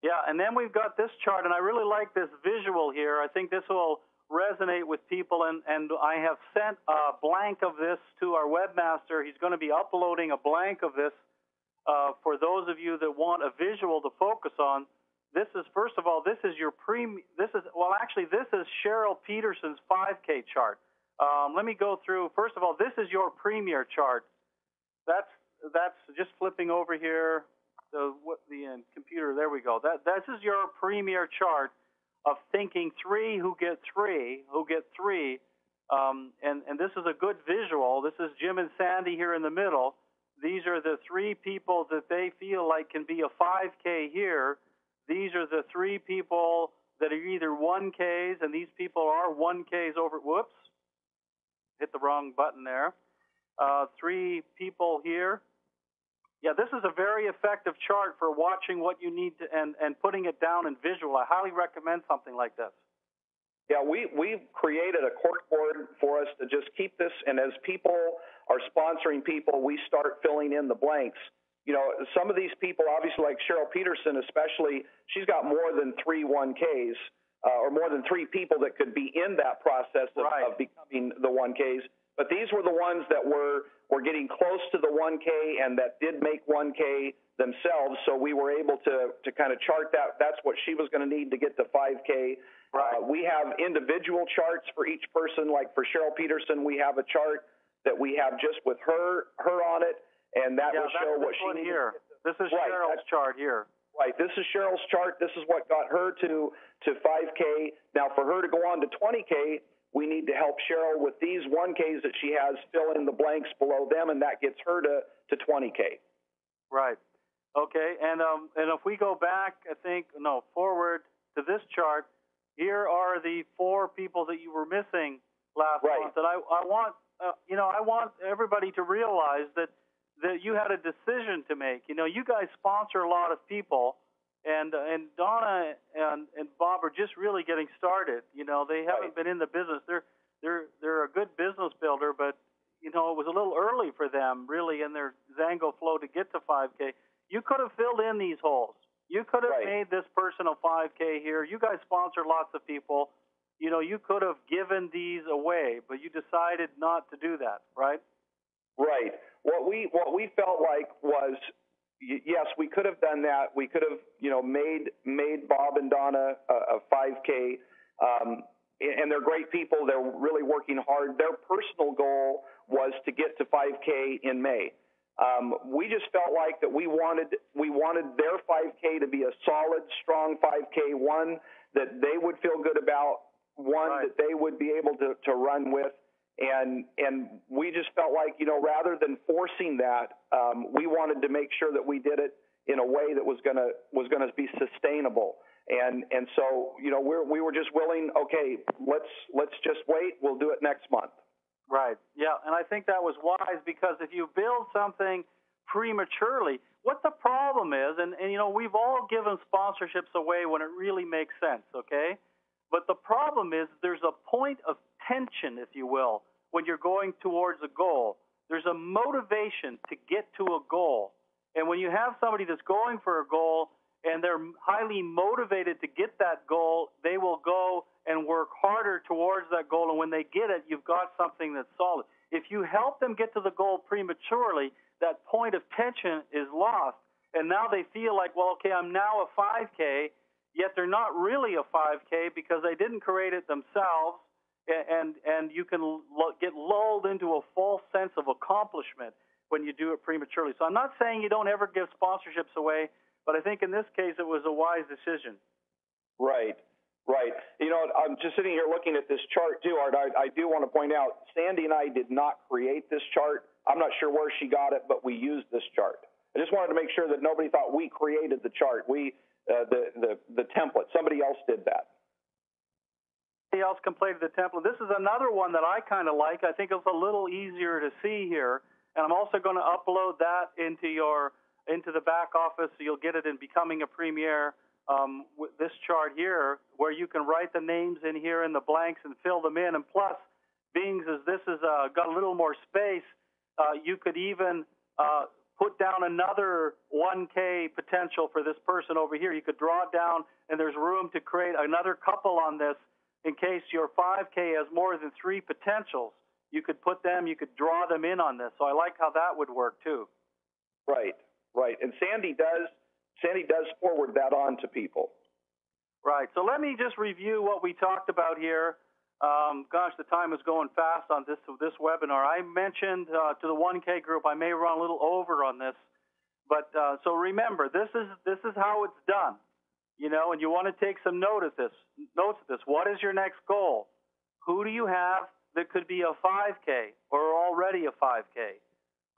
Yeah, and then we've got this chart, and I really like this visual here. I think this will resonate with people, and I have sent a blank of this to our webmaster. He's going to be uploading a blank of this for those of you that want a visual to focus on. This is, first of all, this is Cheryl Peterson's 5K chart. Let me go through. First of all, this is your premier chart. That's just flipping over here. The computer. There we go. This is your premier chart of thinking 3 who get 3, and this is a good visual. This is Jim and Sandy here in the middle. These are the 3 people that they feel like can be a 5K here. These are the 3 people that are either 1Ks, and these people are 1Ks over. Whoops. Hit the wrong button there. 3 people here. Yeah, this is a very effective chart for watching what you need to and putting it down in visual. I highly recommend something like this. Yeah, we've created a cork board for us to just keep this, and as people are sponsoring people, we start filling in the blanks. Some of these people, obviously like Cheryl Peterson especially, she's got more than 3 1Ks. or more than 3 people that could be in that process of becoming the 1Ks. But these were the ones that were getting close to the 1K and that did make 1K themselves. So we were able to kind of chart that. That's what she was going to need to get to 5K. Right. We have individual charts for each person. Like for Cheryl Peterson, we have a chart that we have just with her on it, and that will show what she needs. This is Cheryl's chart here. Right. This is Cheryl's chart. This is what got her to 5K. Now, for her to go on to 20K, we need to help Cheryl with these 1Ks that she has, fill in the blanks below them, and that gets her to 20K. Right. Okay. And if we go back, forward to this chart, here are the 4 people that you were missing last month. And I want everybody to realize that you had a decision to make. You know, you guys sponsor a lot of people, and Donna and Bob are just really getting started. You know, they haven't been in the business. They're a good business builder, but you know, it was a little early for them really in their Zango flow to get to 5K. You could have filled in these holes. You could have made this person a 5K here. You guys sponsor lots of people. You know, you could have given these away, but you decided not to do that, right? Right. What we felt like was, yes, we could have done that. We could have, made Bob and Donna a 5K, and they're great people. They're really working hard. Their personal goal was to get to 5K in May. We just felt like that we wanted their 5K to be a solid, strong 5K, one that they would feel good about, one that they would be able to run with. And we just felt like, rather than forcing that, we wanted to make sure that we did it in a way that was gonna be sustainable. And so, we were just willing, okay, let's just wait. We'll do it next month. Right. Yeah. And I think that was wise, because if you build something prematurely, what the problem is, and we've all given sponsorships away when it really makes sense. Okay. But the problem is there's a point of tension, if you will, when you're going towards a goal. There's a motivation to get to a goal. And when you have somebody that's going for a goal and they're highly motivated to get that goal, they will go and work harder towards that goal. And when they get it, you've got something that's solid. If you help them get to the goal prematurely, that point of tension is lost. And now they feel like, well, okay, I'm now a 5K, yet they're not really a 5K because they didn't create it themselves. And you can get lulled into a false sense of accomplishment when you do it prematurely. So I'm not saying you don't ever give sponsorships away, but I think in this case it was a wise decision. Right. I'm just sitting here looking at this chart too, Art. I do want to point out, Sandy and I did not create this chart. I'm not sure where she got it, but we used this chart. I just wanted to make sure that nobody thought we created the chart. The template. Somebody else did that. Somebody else completed the template. This is another one that I kind of like. I think it's a little easier to see here, and I'm also going to upload that into the back office, so you'll get it in Becoming a Premier. With this chart here, where you can write the names in here in the blanks and fill them in. And plus, being as this is got a little more space, you could even put down another 1K potential for this person over here. You could draw it down, and there's room to create another couple on this in case your 5K has more than 3 potentials. You could draw them in on this. So I like how that would work too. Right. And Sandy does forward that on to people. Right. So let me just review what we talked about here. Gosh, the time is going fast on this webinar. I mentioned to the 1K group, I may run a little over on this, but so remember, this is how it's done. And you want to take some notes of this. What is your next goal? Who do you have that could be a 5K or already a 5K?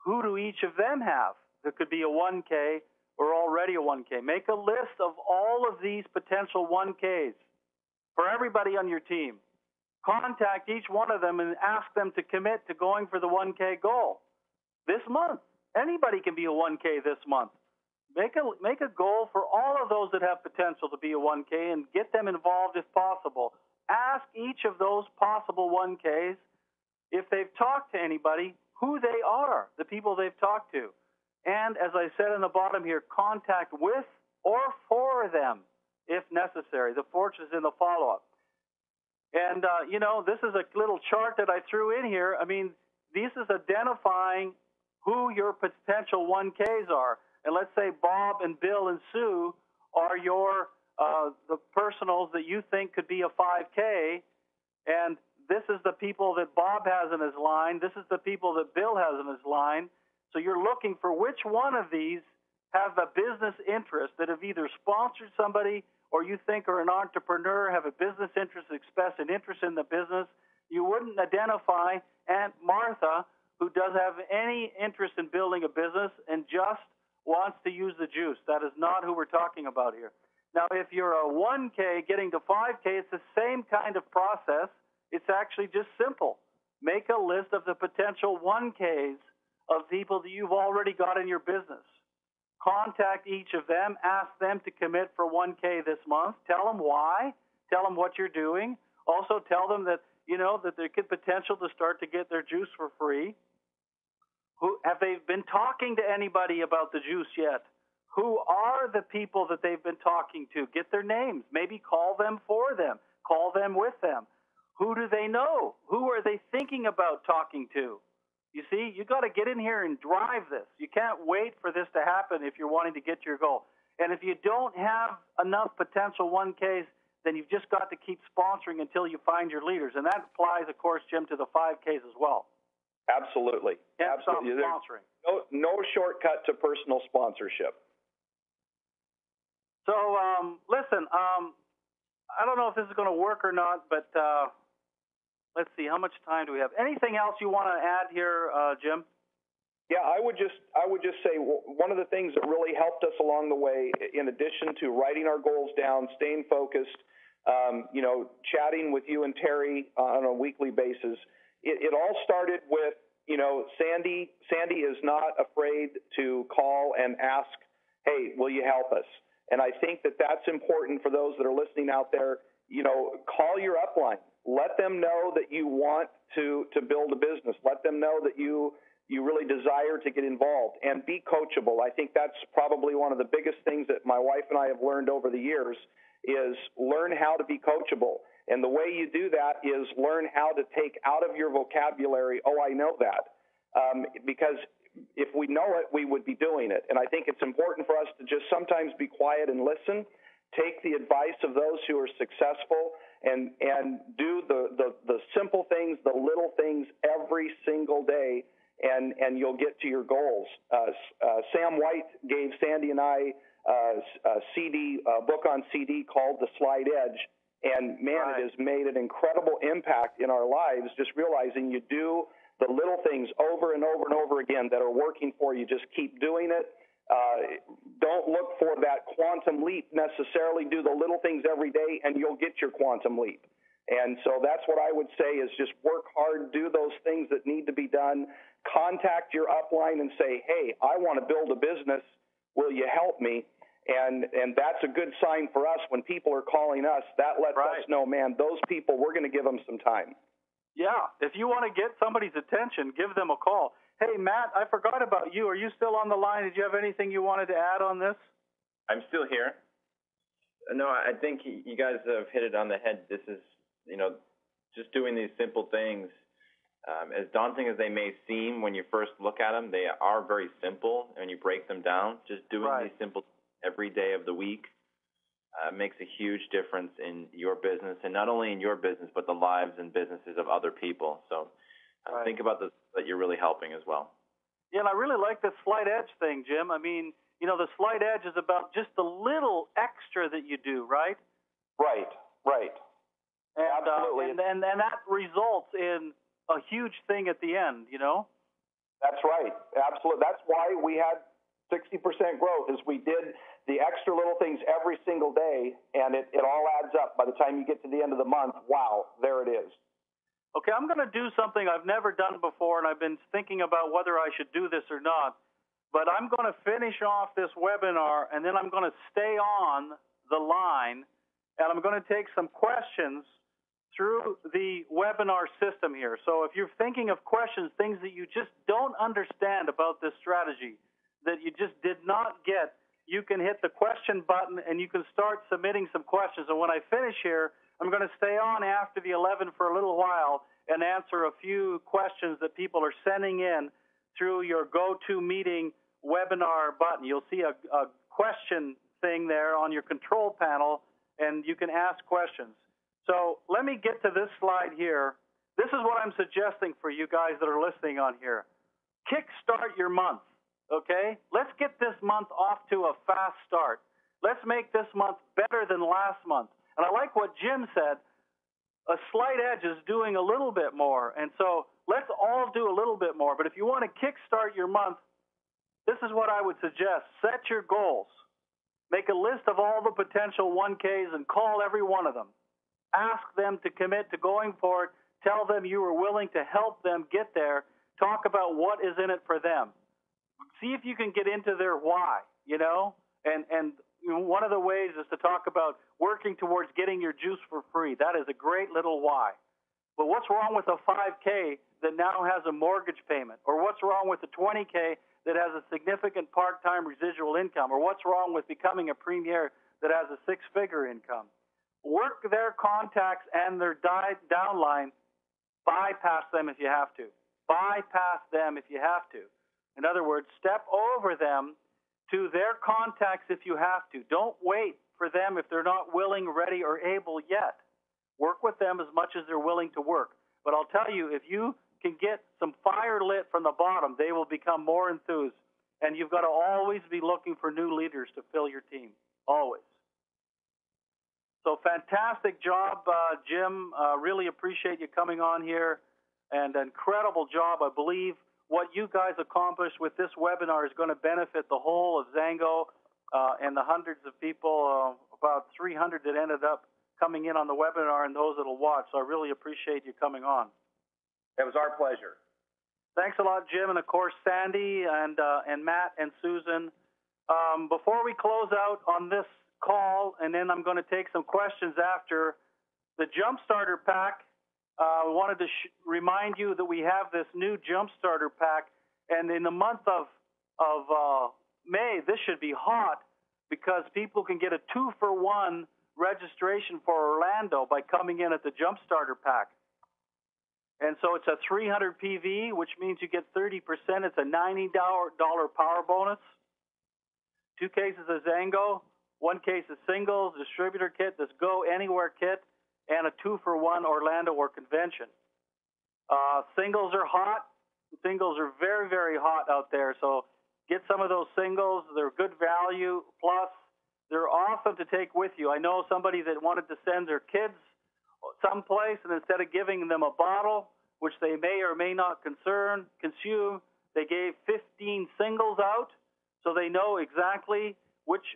Who do each of them have that could be a 1K or already a 1K? Make a list of all of these potential 1Ks for everybody on your team. Contact each one of them and ask them to commit to going for the 1K goal this month. Anybody can be a 1K this month. Make a goal for all of those that have potential to be a 1K and get them involved if possible. Ask each of those possible 1Ks, if they've talked to anybody, who they are, the people they've talked to. And as I said in the bottom here, contact with or for them. if necessary. The fortune is in the follow-up. And, this is a little chart that I threw in here. I mean, this is identifying who your potential 1Ks are. And let's say Bob and Bill and Sue are your the personals that you think could be a 5K, and this is the people that Bob has in his line. This is the people that Bill has in his line. So you're looking for which one of these have a business interest, that have either sponsored somebody or you think are an entrepreneur, have a business interest, express an interest in the business. You wouldn't identify Aunt Martha, who doesn't have any interest in building a business and just wants to use the juice. That is not who we're talking about here. Now, if you're a 1K getting to 5K, it's the same kind of process. It's actually just simple. Make a list of the potential 1Ks of people that you've already got in your business. Contact each of them. Ask them to commit for 1K this month. Tell them why. Tell them what you're doing. Also tell them that, that there could potential to start to get their juice for free. Have they been talking to anybody about the juice yet? Who are the people that they've been talking to? Get their names. Maybe call them for them. Call them with them. Who do they know? Who are they thinking about talking to? You see, you got to get in here and drive this. You can't wait for this to happen if you're wanting to get to your goal. And if you don't have enough potential 1Ks, then you've just got to keep sponsoring until you find your leaders. And that applies, of course, Jim, to the 5Ks as well. Absolutely. Absolutely. Sponsoring. No shortcut to personal sponsorship. So, listen, I don't know if this is going to work or not, but let's see. How much time do we have? Anything else you want to add here, Jim? Yeah, I would just say one of the things that really helped us along the way, in addition to writing our goals down, staying focused, chatting with you and Terry on a weekly basis, it all started with, Sandy. Sandy is not afraid to call and ask, hey, will you help us? And I think that that's important for those that are listening out there. Call your upline. Let them know that you want to build a business. Let them know that you really desire to get involved, and be coachable. I think that's probably one of the biggest things that my wife and I have learned over the years is learn how to be coachable. And the way you do that is learn how to take out of your vocabulary, oh, I know that. Because if we know it, we would be doing it. And I think it's important for us to just sometimes be quiet and listen, take the advice of those who are successful, and do the simple things, the little things every single day, and you'll get to your goals. Sam White gave Sandy and I a book on CD called The Slight Edge, and man, It has made an incredible impact in our lives, just realizing you do the little things over and over and over again that are working for you. Just keep doing it. Don't look for that quantum leap necessarily. Do the little things every day, and you'll get your quantum leap. And so that's what I would say is just work hard, do those things that need to be done, contact your upline and say, hey, I want to build a business. Will you help me? And that's a good sign for us when people are calling us. That lets us know, man, those people, we're going to give them some time. Yeah. If you want to get somebody's attention, give them a call. Hey, Matt, I forgot about you. Are you still on the line? Did you have anything you wanted to add on this? I'm still here. No, I think you guys have hit it on the head. This is, just doing these simple things, as daunting as they may seem when you first look at them, they are very simple when you break them down. Just doing these simple every day of the week makes a huge difference in your business, and not only in your business, but the lives and businesses of other people. So think about this, that you're really helping as well. Yeah, and I really like the slight edge thing, Jim. I mean, the slight edge is about just the little extra that you do, right? Right. And, absolutely. And that results in a huge thing at the end, That's right. Absolutely. That's why we had 60% growth, is we did the extra little things every single day, and it all adds up. By the time you get to the end of the month, wow, there it is. Okay, I'm going to do something I've never done before, and I've been thinking about whether I should do this or not. But I'm going to finish off this webinar, and then I'm going to stay on the line, and I'm going to take some questions through the webinar system here. So if you're thinking of questions, things that you just don't understand about this strategy, that you just did not get you can hit the question button and you can start submitting some questions. And when I finish here, I'm going to stay on after the 11 for a little while and answer a few questions that people are sending in through your GoToMeeting webinar button. You'll see a question thing there on your control panel, and you can ask questions. So let me get to this slide here. This is what I'm suggesting for you guys that are listening on here. Kickstart your month, okay? Let's get this month off to a fast start. Let's make this month better than last month. And I like what Jim said. A slight edge is doing a little bit more. And so let's all do a little bit more. But if you want to kickstart your month, this is what I would suggest. Set your goals. Make a list of all the potential 1Ks and call every one of them. Ask them to commit to going for it. Tell them you are willing to help them get there. Talk about what is in it for them. See if you can get into their why, you know? And one of the ways is to talk about working towards getting your juice for free. That is a great little why. But what's wrong with a 5K that now has a mortgage payment? Or what's wrong with a 20K that has a significant part-time residual income? Or what's wrong with becoming a premier that has a six-figure income? Work their contacts and their downline. Bypass them if you have to. Bypass them if you have to. In other words, step over them to their contacts if you have to. Don't wait for them if they're not willing, ready, or able yet. Work with them as much as they're willing to work. But I'll tell you, if you can get some fire lit from the bottom, they will become more enthused. And you've got to always be looking for new leaders to fill your team. Always. So fantastic job, Jim. Really appreciate you coming on here. And incredible job. I believe what you guys accomplished with this webinar is going to benefit the whole of Zango and the hundreds of people, about 300 that ended up coming in on the webinar and those that will watch. So I really appreciate you coming on. It was our pleasure. Thanks a lot, Jim, and of course Sandy and Matt and Susan. Before we close out on this call, and then I'm going to take some questions after, the Jumpstarter Pack, I wanted to remind you that we have this new Jumpstarter Pack, and in the month of May, this should be hot because people can get a 2-for-1 registration for Orlando by coming in at the Jumpstarter Pack. And so it's a 300 PV, which means you get 30%. It's a $90 power bonus. 2 cases of Zango, 1 case of singles, distributor kit, this Go Anywhere kit, and a 2-for-1 Orlando or convention. Singles are hot. Singles are very, very hot out there. So get some of those singles. They're good value. Plus, they're awesome to take with you. I know somebody that wanted to send their kids someplace, and instead of giving them a bottle, which they may or may not consume, they gave 15 singles out, so they know exactly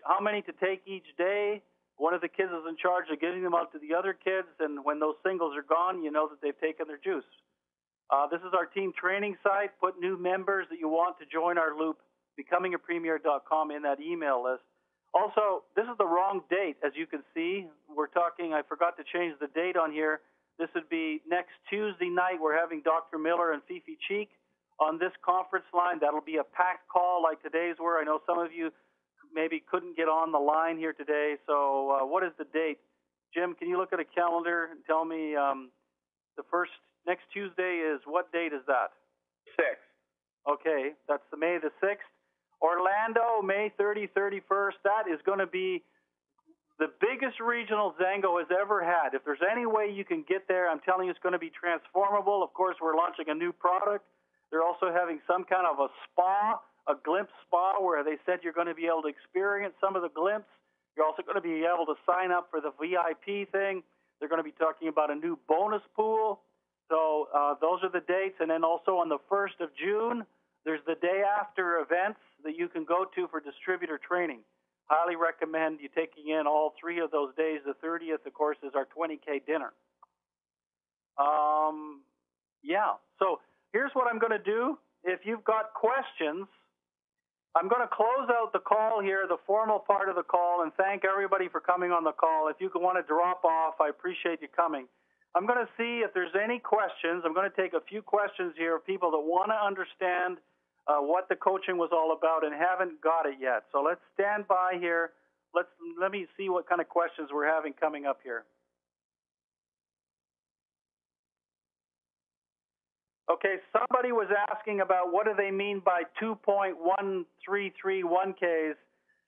how many to take each day. One of the kids is in charge of giving them out to the other kids, and when those singles are gone, you know that they've taken their juice. This is our team training site. Put new members that you want to join our loop, becomingapremier.com, in that email list. Also, this is the wrong date, as you can see. I forgot to change the date on here. This would be next Tuesday night. We're having Dr. Miller and Fifi Cheek on this conference line. That'll be a packed call like today's were. I know some of you maybe couldn't get on the line here today. So what is the date? Jim, can you look at a calendar and tell me next Tuesday is, what date is that? 6th. Okay, that's the May the 6th. Orlando, May 30, 31st. That is going to be the biggest regional Zango has ever had. If there's any way you can get there, I'm telling you it's going to be transformable. Of course, we're launching a new product. They're also having some kind of a spa, a glimpse spa, where they said you're going to be able to experience some of the glimpse. You're also going to be able to sign up for the VIP thing. They're going to be talking about a new bonus pool. So those are the dates. And then also on the 1st of June, there's the day after events that you can go to for distributor training. Highly recommend you taking in all 3 of those days. The 30th, of course, is our 20K dinner. So here's what I'm going to do. If you've got questions, I'm going to close out the call here, the formal part of the call, and thank everybody for coming on the call. If you want to drop off, I appreciate you coming. I'm going to see if there's any questions. I'm going to take a few questions here of people that want to understand what the coaching was all about and haven't got it yet. So let's stand by here. Let me see what kind of questions we're having coming up here. Okay, somebody was asking about what do they mean by 2.1331Ks.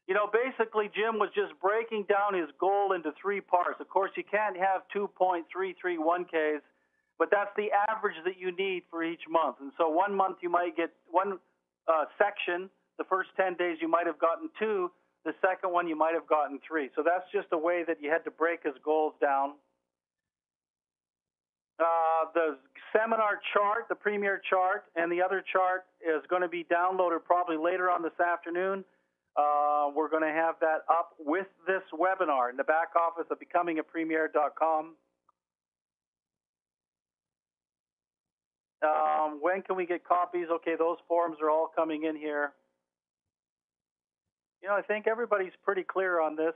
You know, basically, Jim was just breaking down his goal into three parts. Of course, you can't have 2.331Ks, but that's the average that you need for each month. And so 1 month you might get one section. The first 10 days you might have gotten 2. The second one you might have gotten 3. So that's just a way that you had to break his goals down. The seminar chart, the Premier chart, and the other chart is going to be downloaded probably later on this afternoon. We're going to have that up with this webinar in the back office of becomingapremier.com. When can we get copies? Okay, those forms are all coming in here. You know, I think everybody's pretty clear on this.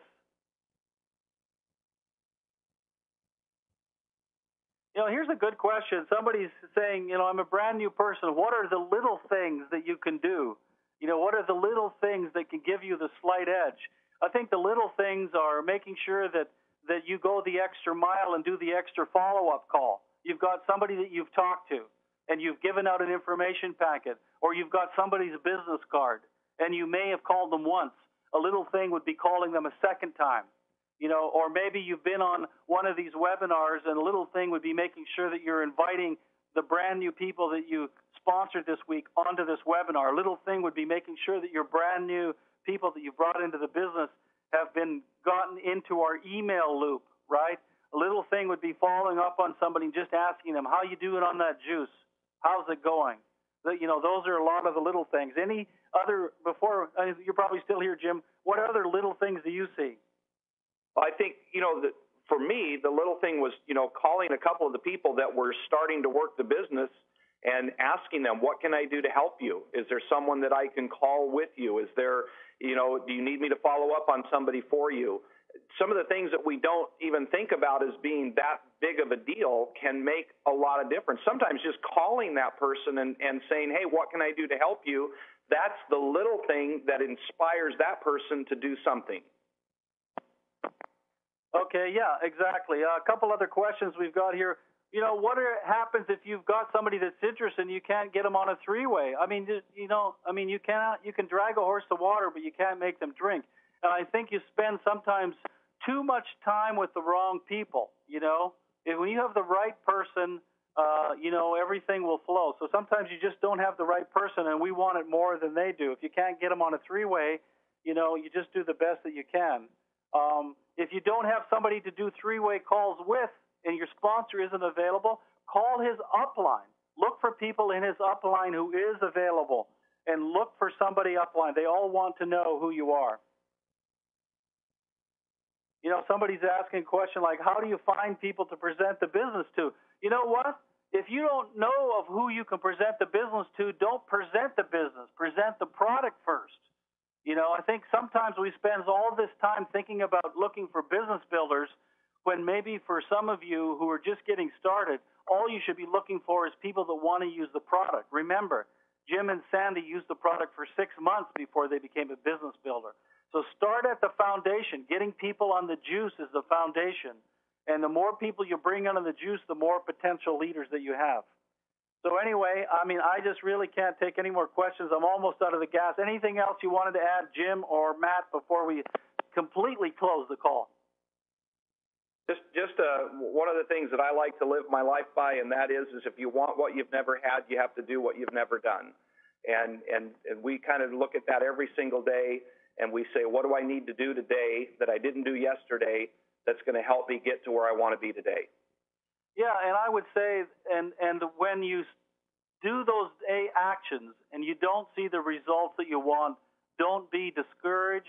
You know, here's a good question. Somebody's saying, you know, I'm a brand new person. What are the little things that you can do? You know, what are the little things that can give you the slight edge? I think the little things are making sure that you go the extra mile and do the extra follow-up call. You've got somebody that you've talked to, and you've given out an information packet, or you've got somebody's business card, and you may have called them once. A little thing would be calling them a second time. You know, or maybe you've been on one of these webinars, and a little thing would be making sure that you're inviting the brand new people that you sponsored this week onto this webinar. A little thing would be making sure that your brand new people that you brought into the business have been gotten into our email loop, right? A little thing would be following up on somebody and just asking them, how you doing on that juice? How's it going? You know, those are a lot of the little things. Any other, before, you're probably still here, Jim, what other little things do you see? I think, you know, for me, the little thing was, you know, calling a couple of the people that were starting to work the business and asking them, what can I do to help you? Is there someone that I can call with you? Is there, you know, do you need me to follow up on somebody for you? Some of the things that we don't even think about as being that big of a deal can make a lot of difference. Sometimes just calling that person and saying, hey, what can I do to help you? That's the little thing that inspires that person to do something. Okay, yeah, exactly. A couple other questions we've got here. You know, what happens if you've got somebody that's interested and you can't get them on a three-way? I mean, you know, you can drag a horse to water, but you can't make them drink. And I think you spend sometimes too much time with the wrong people, you know. When you have the right person, you know, everything will flow. So sometimes you just don't have the right person, and we want it more than they do. If you can't get them on a three-way, you know, you just do the best that you can. If you don't have somebody to do three-way calls with and your sponsor isn't available, call his upline. Look for people in his upline who is available, and look for somebody upline. They all want to know who you are. You know, somebody's asking a question like, how do you find people to present the business to? You know what? If you don't know of who you can present the business to, don't present the business. Present the product first. You know, I think sometimes we spend all this time thinking about looking for business builders when maybe for some of you who are just getting started, all you should be looking for is people that want to use the product. Remember, Jim and Sandy used the product for 6 months before they became a business builder. So start at the foundation. Getting people on the juice is the foundation. And the more people you bring on the juice, the more potential leaders that you have. So anyway, I mean, I just really can't take any more questions. I'm almost out of the gas. Anything else you wanted to add, Jim or Matt, before we completely close the call? Just one of the things that I like to live my life by, and that is if you want what you've never had, you have to do what you've never done. And we kind of look at that every single day, and we say, what do I need to do today that I didn't do yesterday that's going to help me get to where I want to be today? Yeah, and I would say, and when you do those actions and you don't see the results that you want, don't be discouraged.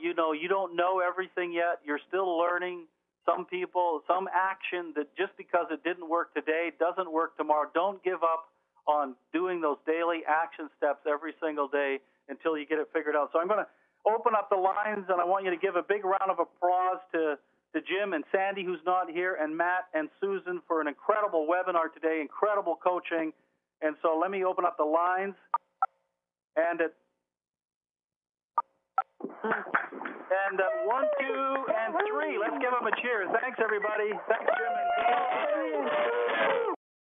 You know, you don't know everything yet. You're still learning. Some people, some action that just because it didn't work today doesn't work tomorrow. Don't give up on doing those daily action steps every single day until you get it figured out. So I'm going to open up the lines, and I want you to give a big round of applause to Jim and Sandy, who's not here, and Matt and Susan for an incredible webinar today, incredible coaching. And so let me open up the lines. And 1, 2, and 3. Let's give them a cheer. Thanks, everybody. Thanks, Jim and Dave.